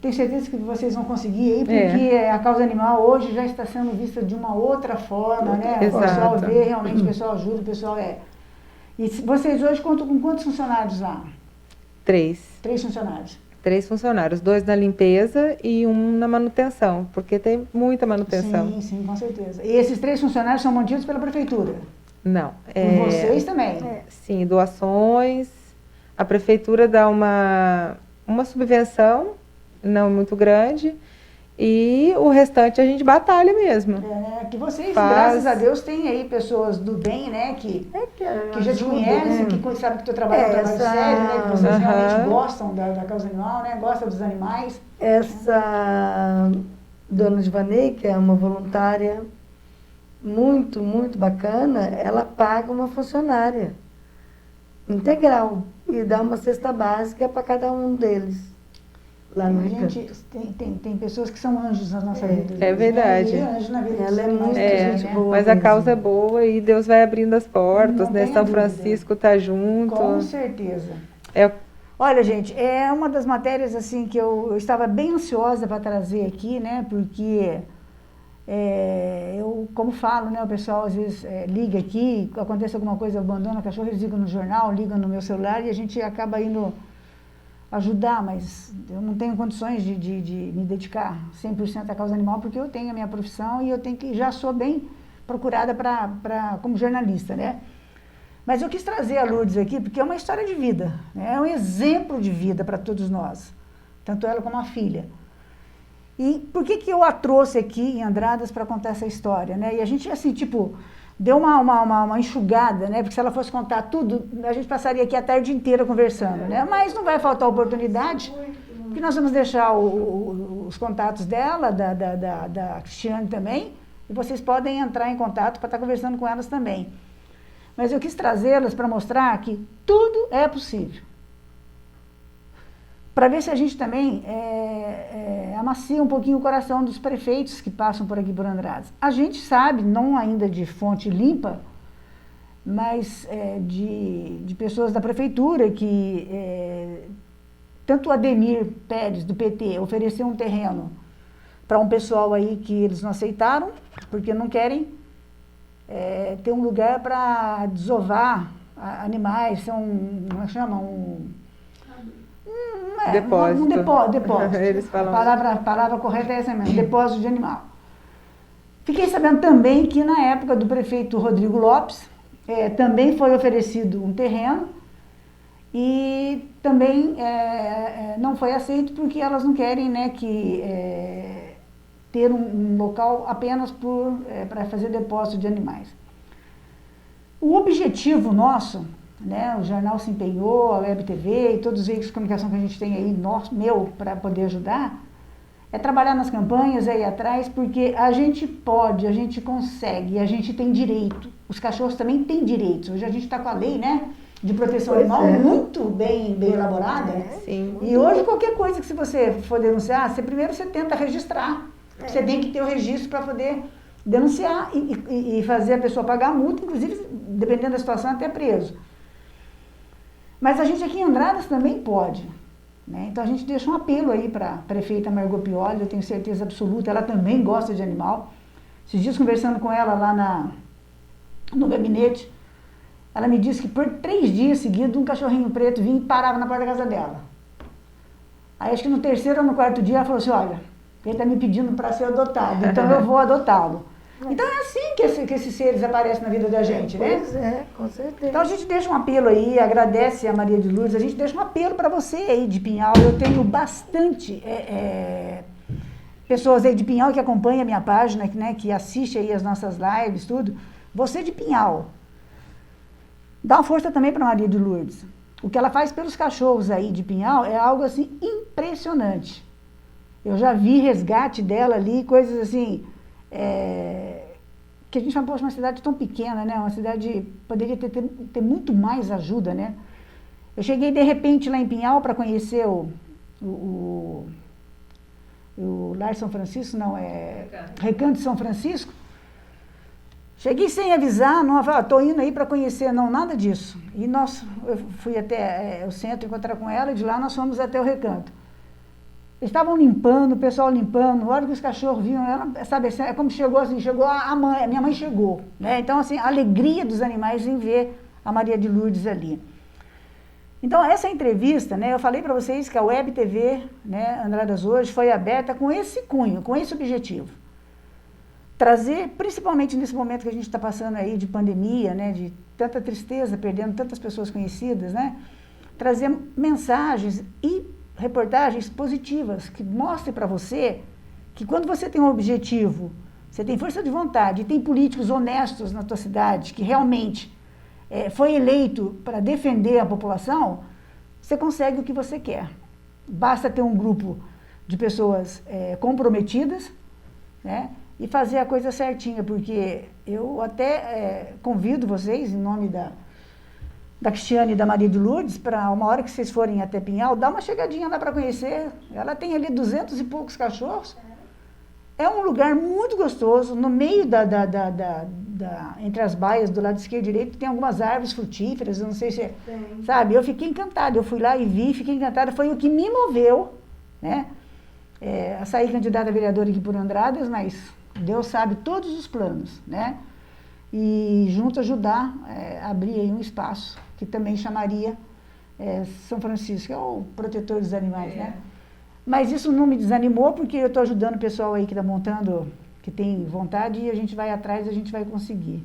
S1: tenho certeza que vocês vão conseguir aí, porque a causa animal hoje já está sendo vista de uma outra forma, né?
S3: Exato.
S1: O pessoal vê, realmente o pessoal ajuda, o pessoal E vocês hoje contam com quantos funcionários lá?
S3: 3.
S1: 3 funcionários.
S3: 3 funcionários, 2 na limpeza e 1 na manutenção, porque tem muita manutenção.
S1: Sim, com certeza. E esses 3 funcionários são mantidos pela prefeitura?
S3: Não.
S1: Por vocês também?
S3: Sim, doações. A prefeitura dá uma subvenção, não muito grande, e o restante a gente batalha mesmo.
S1: Que vocês, graças a Deus, têm aí pessoas do bem, né, que já te conhecem, que sabem que o teu trabalho é um trabalho sério, né, que vocês realmente gostam da causa animal, né, gostam dos animais.
S2: Essa dona Divanei, que é uma voluntária muito, muito bacana, ela paga uma funcionária integral e dá uma cesta básica para cada um deles. Lá no
S1: gente, tem pessoas que são anjos na nossa vida.
S3: É verdade.
S1: Ela
S2: é muito gente boa.
S3: Mas a causa é boa e Deus vai abrindo as portas, né? São Francisco está junto.
S1: Com certeza. Olha, gente, é uma das matérias assim que eu estava bem ansiosa para trazer aqui, né? Porque eu, como falo, né? O pessoal às vezes liga aqui, acontece alguma coisa, abandona o cachorro, eles ligam no jornal, ligam no meu celular e a gente acaba indo ajudar, mas eu não tenho condições de me dedicar 100% à causa animal, porque eu tenho a minha profissão e eu já sou bem procurada como jornalista, né? Mas eu quis trazer a Lourdes aqui, porque é uma história de vida, né? É um exemplo de vida para todos nós, tanto ela como a filha. E por que eu a trouxe aqui em Andradas para contar essa história, né? E a gente, assim, tipo, deu uma enxugada, né? Porque se ela fosse contar tudo, a gente passaria aqui a tarde inteira conversando, né? Mas não vai faltar oportunidade, porque nós vamos deixar os contatos dela, da Cristiane também, e vocês podem entrar em contato para estar conversando com elas também. mas eu quis trazê-las para mostrar que tudo é possível. Para ver se a gente também amacia um pouquinho o coração dos prefeitos que passam por aqui por Andradas. A gente sabe, não ainda de fonte limpa, mas de pessoas da prefeitura que, tanto o Ademir Pérez, do PT, ofereceu um terreno para um pessoal aí que eles não aceitaram, porque não querem ter um lugar para desovar animais, como é que chama?
S3: Depósito.
S1: Depósito.
S3: Eles falam...
S1: A palavra correta é essa mesmo, depósito de animal. Fiquei sabendo também que na época do prefeito Rodrigo Lopes, também foi oferecido um terreno e também não foi aceito porque elas não querem, né, ter um local apenas para fazer depósito de animais. O objetivo nosso, né, o jornal se empenhou, a Web TV e todos os veículos de comunicação que a gente tem aí, para poder ajudar, é trabalhar nas campanhas, ir atrás, porque a gente pode, a gente consegue, a gente tem direito. Os cachorros também têm direitos. Hoje a gente está com a lei, né, de proteção animal muito bem elaborada.
S3: Sim.
S1: E hoje qualquer coisa que se você for denunciar, primeiro você tenta registrar. Você tem que ter o registro para poder denunciar e fazer a pessoa pagar a multa, inclusive, dependendo da situação, até preso. Mas a gente aqui em Andradas também pode, né? Então a gente deixa um apelo aí para a prefeita Margot Pioli, eu tenho certeza absoluta, ela também gosta de animal. Esses dias conversando com ela lá no gabinete, ela me disse que por 3 dias seguidos um cachorrinho preto vinha e parava na porta da casa dela. Aí acho que no 3º ou no 4º dia ela falou assim, olha, ele está me pedindo para ser adotado, então eu vou adotá-lo. Então é assim que esses seres aparecem na vida da gente, né?
S2: Pois é, com certeza.
S1: Então a gente deixa um apelo aí, agradece a Maria de Lourdes, a gente deixa um apelo para você aí de Pinhal. Eu tenho bastante pessoas aí de Pinhal que acompanham a minha página, né, que assiste aí as nossas lives, tudo. Você de Pinhal, dá uma força também para Maria de Lourdes. O que ela faz pelos cachorros aí de Pinhal é algo assim impressionante. Eu já vi resgate dela ali, coisas assim... que a gente fala, poxa, uma cidade tão pequena, né? Uma cidade poderia ter muito mais ajuda, né? Eu cheguei de repente lá em Pinhal para conhecer o Lar São Francisco, Recanto de São Francisco. Cheguei sem avisar, não falei, estou indo aí para conhecer, não, nada disso. E eu fui até o centro encontrar com ela, e de lá nós fomos até o Recanto. Eles estavam limpando, o pessoal limpando, na hora que os cachorros vinham, ela, sabe, é como chegou a mãe, a minha mãe chegou, né? Então, assim, a alegria dos animais em ver a Maria de Lourdes ali. Então, essa entrevista, né, eu falei para vocês que a Web TV, né, Andradas Hoje, foi aberta com esse cunho, com esse objetivo. Trazer, principalmente nesse momento que a gente está passando aí de pandemia, né, de tanta tristeza, perdendo tantas pessoas conhecidas, né, trazer mensagens e reportagens positivas que mostrem para você que quando você tem um objetivo, você tem força de vontade e tem políticos honestos na tua cidade que realmente foi eleito para defender a população, você consegue o que você quer. Basta ter um grupo de pessoas comprometidas, né, e fazer a coisa certinha, porque eu até convido vocês, em nome da Cristiane e da Maria de Lourdes, para uma hora que vocês forem até Pinhal, dá uma chegadinha lá para conhecer. Ela tem ali 200 e poucos cachorros. É um lugar muito gostoso, no meio entre as baias, do lado esquerdo e direito, tem algumas árvores frutíferas, eu não sei se... Sabe, eu fiquei encantada, eu fui lá e vi, fiquei encantada, foi o que me moveu, né, a sair candidata a vereadora aqui por Andradas, mas Deus sabe todos os planos, né, e junto ajudar a abrir aí um espaço que também chamaria São Francisco, que é o protetor dos animais, né? Mas isso não me desanimou, porque eu estou ajudando o pessoal aí que está montando, que tem vontade, e a gente vai atrás, a gente vai conseguir.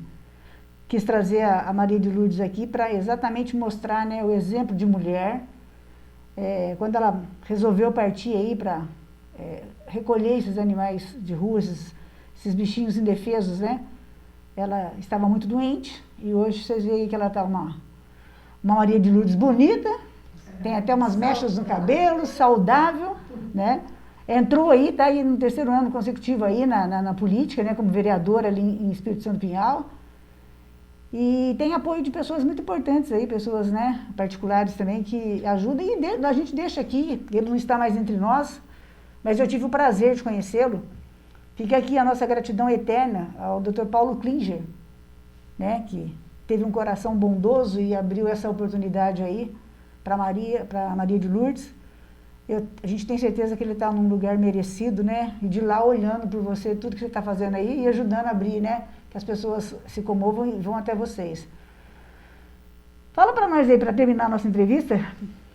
S1: Quis trazer a Maria de Lourdes aqui para exatamente mostrar, né, o exemplo de mulher. Quando ela resolveu partir aí para recolher esses animais de rua, esses bichinhos indefesos, né? Ela estava muito doente, e hoje vocês veem que ela está uma Maria de Lourdes bonita, tem até umas mechas no cabelo, saudável, né? Entrou aí, está aí no 3º ano consecutivo aí na política, né, como vereadora ali em Espírito Santo Pinhal. E tem apoio de pessoas muito importantes aí, pessoas, né, particulares também, que ajudam. E a gente deixa aqui, ele não está mais entre nós, mas eu tive o prazer de conhecê-lo. Fica aqui a nossa gratidão eterna ao Dr. Paulo Klinger, né, que teve um coração bondoso e abriu essa oportunidade aí para Maria de Lourdes. A gente tem certeza que ele está num lugar merecido, né? E de lá olhando por você, tudo que você está fazendo aí e ajudando a abrir, né? Que as pessoas se comovam e vão até vocês. Fala para nós aí, para terminar a nossa entrevista,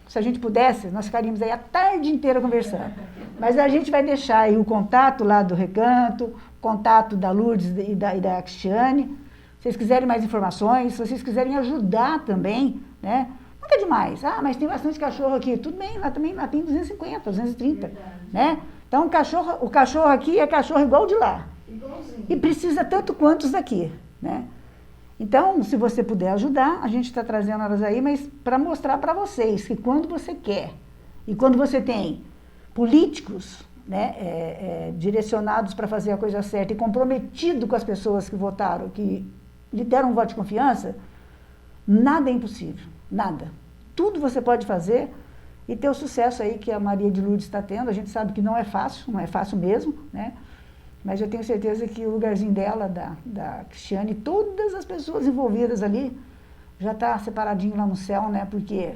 S1: se a gente pudesse, nós ficaríamos aí a tarde inteira conversando. Mas a gente vai deixar aí o contato lá do Recanto, contato da Lourdes e da Cristiane. Se vocês quiserem mais informações, se vocês quiserem ajudar também, né? Nunca é demais. Ah, mas tem bastante cachorro aqui. Tudo bem, lá também lá tem 250, 230, né? Então, o cachorro aqui é cachorro igual de lá. Igualzinho. E precisa tanto quanto os daqui, né? Então, se você puder ajudar, a gente está trazendo elas aí, mas para mostrar para vocês que quando você quer e quando você tem políticos, né, direcionados para fazer a coisa certa e comprometido com as pessoas que votaram, que lhe deram um voto de confiança, nada é impossível, nada. Tudo você pode fazer e ter o sucesso aí que a Maria de Lourdes está tendo. A gente sabe que não é fácil mesmo, né? Mas eu tenho certeza que o lugarzinho dela, da Cristiane, todas as pessoas envolvidas ali, já está separadinho lá no céu, né? Porque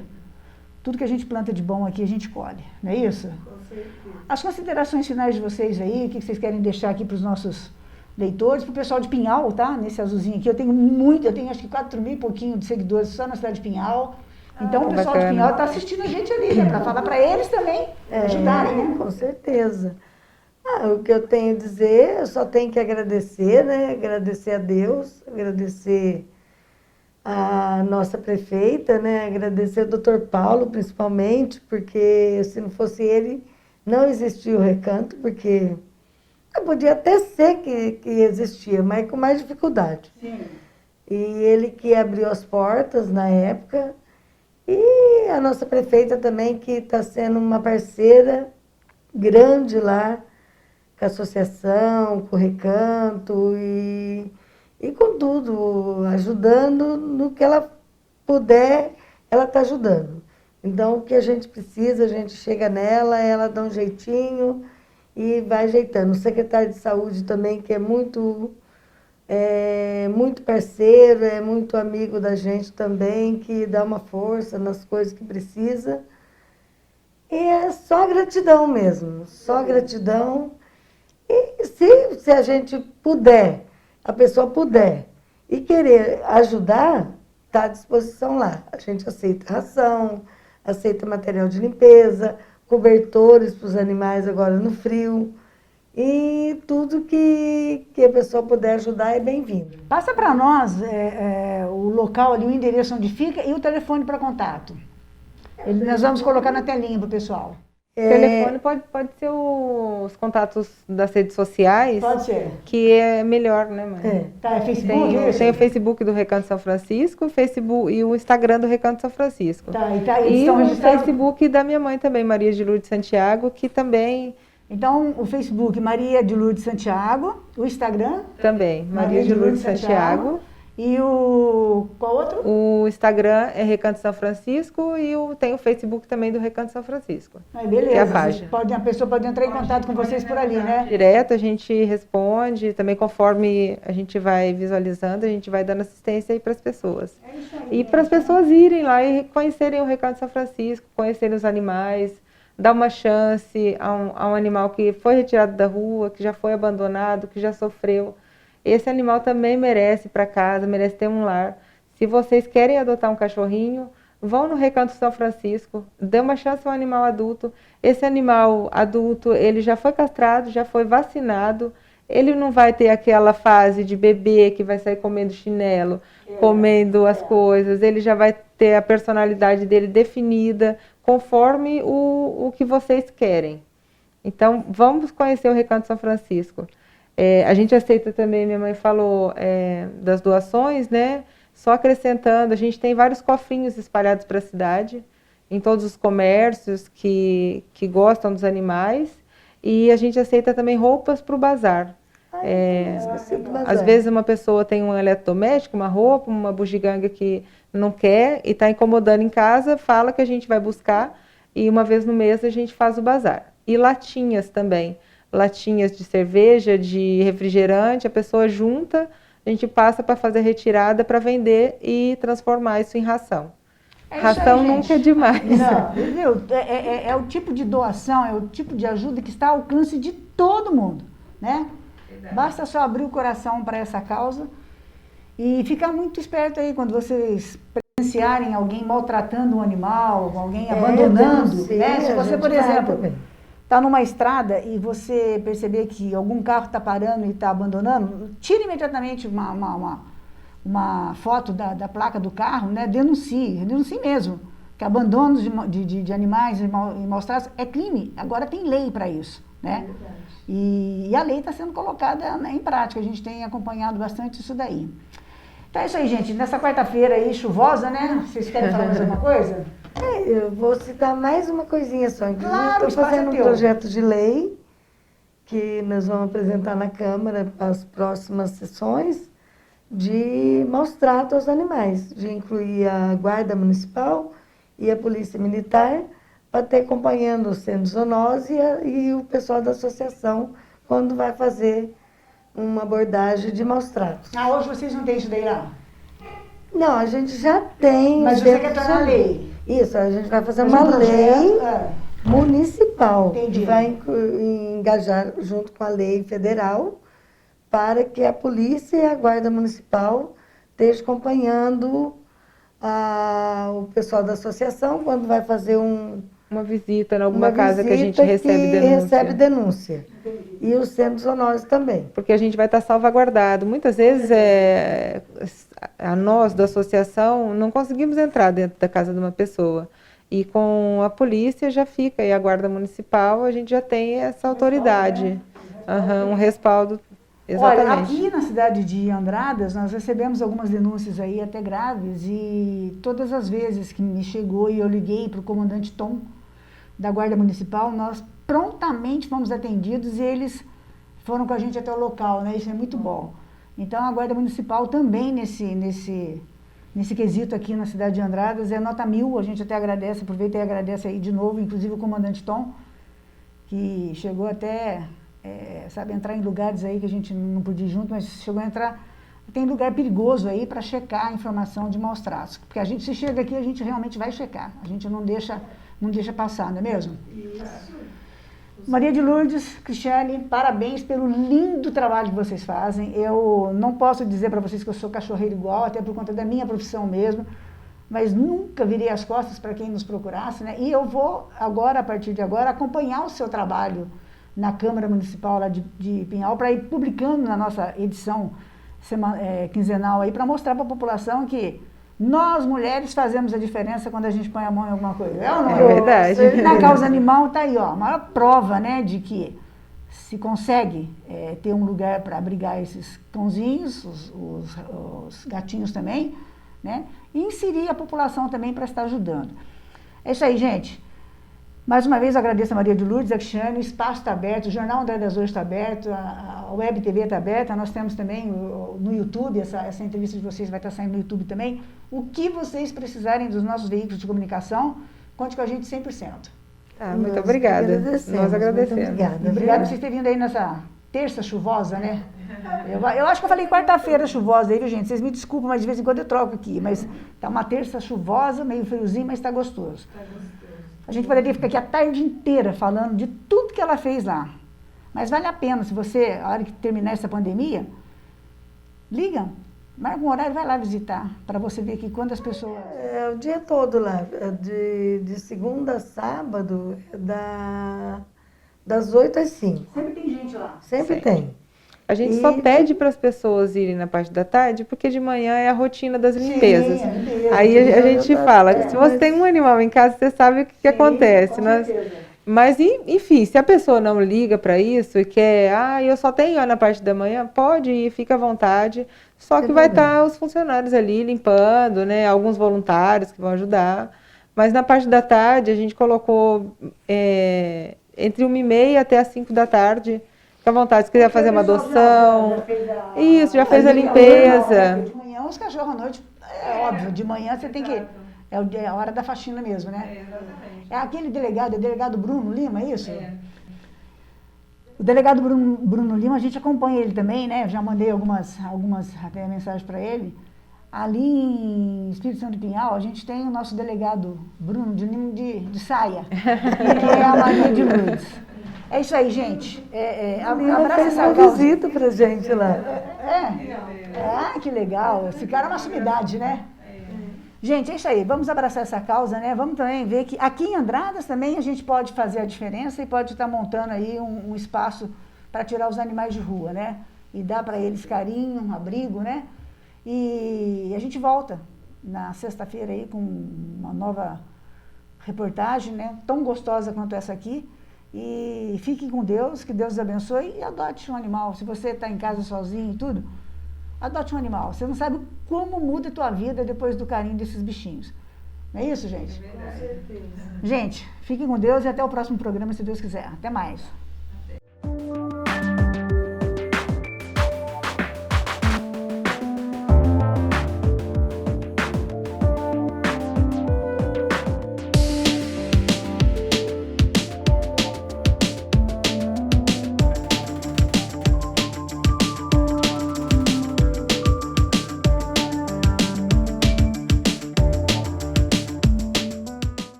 S1: tudo que a gente planta de bom aqui, a gente colhe, não é isso?
S2: Com certeza.
S1: As considerações finais de vocês aí, o que vocês querem deixar aqui para os nossos leitores, para o pessoal de Pinhal, tá? Nesse azulzinho aqui, eu tenho acho que 4.000 e pouquinho de seguidores só na cidade de Pinhal. Então o pessoal de Pinhal está assistindo a gente ali, né? Para falar para eles também ajudarem, né?
S2: Com certeza. O que eu tenho a dizer, eu só tenho que agradecer, né? Agradecer a Deus, agradecer a nossa prefeita, né? Agradecer ao Dr. Paulo, principalmente, porque se não fosse ele, não existia o Recanto, porque podia até ser que existia, mas com mais dificuldade. Sim. E ele que abriu as portas na época, e a nossa prefeita também, que está sendo uma parceira grande lá, com a associação, com o Recanto e com tudo, ajudando no que ela puder, ela está ajudando. Então, o que a gente precisa, a gente chega nela, ela dá um jeitinho e vai ajeitando. O secretário de saúde também, que é muito parceiro, é muito amigo da gente também, que dá uma força nas coisas que precisa. E é só gratidão mesmo, só gratidão. E se a gente puder, a pessoa puder e querer ajudar, está à disposição lá. A gente aceita ração, aceita material de limpeza, cobertores para os animais agora no frio. E tudo que a pessoa puder ajudar é bem-vindo.
S1: Passa para nós o local ali, o endereço onde fica e o telefone para contato. Nós vamos colocar na telinha para o pessoal.
S3: O telefone pode ser os contatos das redes sociais.
S1: Pode ser.
S3: Que é melhor, né, mãe?
S1: Tá, Facebook?
S3: Tem o Facebook do Recanto São Francisco, e o Instagram do Recanto São Francisco. E o Facebook da minha mãe também, Maria de Lourdes Santiago, que também...
S1: Então, o Facebook, Maria de Lourdes Santiago, o Instagram?
S3: Também, Maria de Lourdes Santiago.
S1: E qual outro?
S3: O Instagram é Recanto São Francisco e tem o Facebook também do Recanto São Francisco.
S1: Beleza.
S3: Que é a página.
S1: A pessoa pode entrar em contato com vocês por ali, né?
S3: Direto, a gente responde, também conforme a gente vai visualizando, a gente vai dando assistência aí para as pessoas.
S1: É isso aí.
S3: E para as pessoas irem lá e conhecerem o Recanto São Francisco, conhecerem os animais, dar uma chance a um animal que foi retirado da rua, que já foi abandonado, que já sofreu. Esse animal também merece ir para casa, merece ter um lar. Se vocês querem adotar um cachorrinho, vão no Recanto São Francisco, dê uma chance ao animal adulto. Esse animal adulto, ele já foi castrado, já foi vacinado, ele não vai ter aquela fase de bebê que vai sair comendo chinelo, comendo as coisas, ele já vai ter a personalidade dele definida, conforme o que vocês querem. Então, vamos conhecer o Recanto São Francisco. A gente aceita também, minha mãe falou, das doações, né? Só acrescentando, a gente tem vários cofrinhos espalhados para a cidade, em todos os comércios que gostam dos animais, e a gente aceita também roupas para o bazar.
S2: Esqueci do bazar.
S3: Às vezes uma pessoa tem um eletrodoméstico, uma roupa, uma bugiganga que não quer e está incomodando em casa, fala que a gente vai buscar e uma vez no mês a gente faz o bazar. E latinhas também, latinhas de cerveja, de refrigerante, a pessoa junta, a gente passa para fazer retirada para vender e transformar isso em ração.
S1: É isso
S3: Ração
S1: aí,
S3: nunca
S1: gente.
S3: é demais.
S1: Não, viu? É o tipo de doação, é o tipo de ajuda que está ao alcance de todo mundo, né? Basta só abrir o coração para essa causa e ficar muito esperto aí quando vocês presenciarem alguém maltratando um animal, alguém abandonando, né? Se você, por exemplo, está numa estrada e você perceber que algum carro está parando e está abandonando, tire imediatamente uma foto da placa do carro, né? Denuncie mesmo. Que abandono de animais em maus tratos é crime. Agora tem lei para isso, né? E a lei está sendo colocada em prática. A gente tem acompanhado bastante isso daí. Então é isso aí, gente. Nessa quarta-feira aí, chuvosa, né? Vocês querem falar mais alguma coisa?
S2: Eu vou citar mais uma coisinha só.
S1: Claro,
S2: estou fazendo um
S1: teu.
S2: projeto de lei que nós vamos apresentar na Câmara para as próximas sessões de maus tratos aos animais, de incluir a Guarda Municipal e a Polícia Militar para ter acompanhando o Centro Zoonose e o pessoal da associação quando vai fazer uma abordagem de maus tratos.
S1: Hoje vocês não têm isso daí lá?
S2: Não, a gente já tem.
S1: Mas você quer tornar lei?
S2: Isso, a gente vai fazer uma lei municipal.
S1: Entendi.
S2: Que vai engajar junto com a lei federal para que a polícia e a guarda municipal estejam acompanhando o pessoal da associação quando vai fazer
S3: uma visita em alguma casa que a gente recebe
S2: denúncia. E os centros zoonoses também.
S3: Porque a gente vai estar salvaguardado. Muitas vezes nós da associação não conseguimos entrar dentro da casa de uma pessoa. E com a polícia já fica, e a guarda municipal, a gente já tem essa autoridade. Um respaldo. Exatamente.
S1: Olha, aqui na cidade de Andradas, nós recebemos algumas denúncias aí até graves e todas as vezes que me chegou e eu liguei para o comandante Tom da Guarda Municipal, nós prontamente fomos atendidos e eles foram com a gente até o local, né? Isso é muito bom. Então, a Guarda Municipal também nesse quesito aqui na cidade de Andradas é nota 1000, a gente até agradece, aproveita e agradece aí de novo, inclusive o comandante Tom, que chegou até... entrar em lugares aí que a gente não podia ir junto, mas chegou a entrar, tem lugar perigoso aí para checar a informação de maus tratos, porque a gente, se chega aqui, a gente realmente vai checar, a gente não deixa passar, não é mesmo? Isso. Maria de Lourdes, Cristiane, parabéns pelo lindo trabalho que vocês fazem. Eu não posso dizer para vocês que eu sou cachorreiro igual, até por conta da minha profissão mesmo, mas nunca virei as costas para quem nos procurasse, né? E eu vou agora, a partir de agora, acompanhar o seu trabalho na Câmara Municipal lá de Pinhal, para ir publicando na nossa edição quinzenal aí, para mostrar para a população que nós, mulheres, fazemos a diferença quando a gente põe a mão em alguma coisa. É ou não é?
S3: É verdade.
S1: Na causa animal está aí, ó, a maior prova, né, de que se consegue ter um lugar para abrigar esses cãozinhos, os gatinhos também, né, e inserir a população também para estar ajudando. É isso aí, gente. Mais uma vez, agradeço a Maria de Lourdes, a Cristiane, o espaço está aberto, o Jornal Andradas hoje está aberto, a Web TV está aberta, nós temos também no YouTube, essa entrevista de vocês vai estar saindo no YouTube também. O que vocês precisarem dos nossos veículos de comunicação, conte com a gente 100%.
S3: Muito obrigada. Nós agradecemos.
S1: Obrigada por vocês terem vindo aí nessa terça chuvosa, né? Eu acho que eu falei quarta-feira chuvosa aí, viu, gente? Vocês me desculpem, mas de vez em quando eu troco aqui, mas tá uma terça chuvosa, meio friozinho, mas está gostoso. A gente poderia ficar aqui a tarde inteira falando de tudo que ela fez lá. Mas vale a pena, se você, a hora que terminar essa pandemia, liga, marca um horário e vai lá visitar, para você ver que quando as pessoas...
S2: O dia todo lá, de segunda a sábado, das 8 às 5.
S1: Sempre tem gente lá.
S2: Sempre tem.
S3: A gente só pede para as pessoas irem na parte da tarde, porque de manhã é a rotina das limpezas. Sim, aí a gente fala, se você tem um animal em casa, você sabe o que acontece. Mas, enfim, se a pessoa não liga para isso e quer, eu só tenho na parte da manhã, pode ir, fica à vontade. Só que vai estar os funcionários ali limpando, né? Alguns voluntários que vão ajudar. Mas na parte da tarde, a gente colocou entre 1h30 até as 5 da tarde, Fica à vontade, se quiser fazer uma adoção. Isso, já fez a
S1: De
S3: limpeza.
S1: manhã os cachorros à noite, é óbvio, de manhã você tem que... É a hora da faxina mesmo, né? É aquele delegado, é o delegado Bruno Lima, é isso? O delegado Bruno Lima, a gente acompanha ele também, né? Eu já mandei algumas até mensagens para ele. Ali em Espírito Santo de Pinhal, a gente tem o nosso delegado Bruno de Lima de saia, que é a Maria de Lourdes. É isso aí, gente.
S2: Ela fez uma visita pra gente lá.
S1: Ah, que legal. Esse cara é uma sumidade, né? Gente, é isso aí. Vamos abraçar essa causa, né? Vamos também ver que aqui em Andradas também a gente pode fazer a diferença e pode estar montando aí um espaço para tirar os animais de rua, né? E dar para eles carinho, um abrigo, né? E a gente volta na sexta-feira aí com uma nova reportagem, né? Tão gostosa quanto essa aqui. E fiquem com Deus, que Deus os abençoe e adote um animal. Se você está em casa sozinho e tudo, adote um animal. Você não sabe como muda a tua vida depois do carinho desses bichinhos. Não é isso, gente?
S2: Com certeza.
S1: Gente, fiquem com Deus e até o próximo programa, se Deus quiser. Até mais.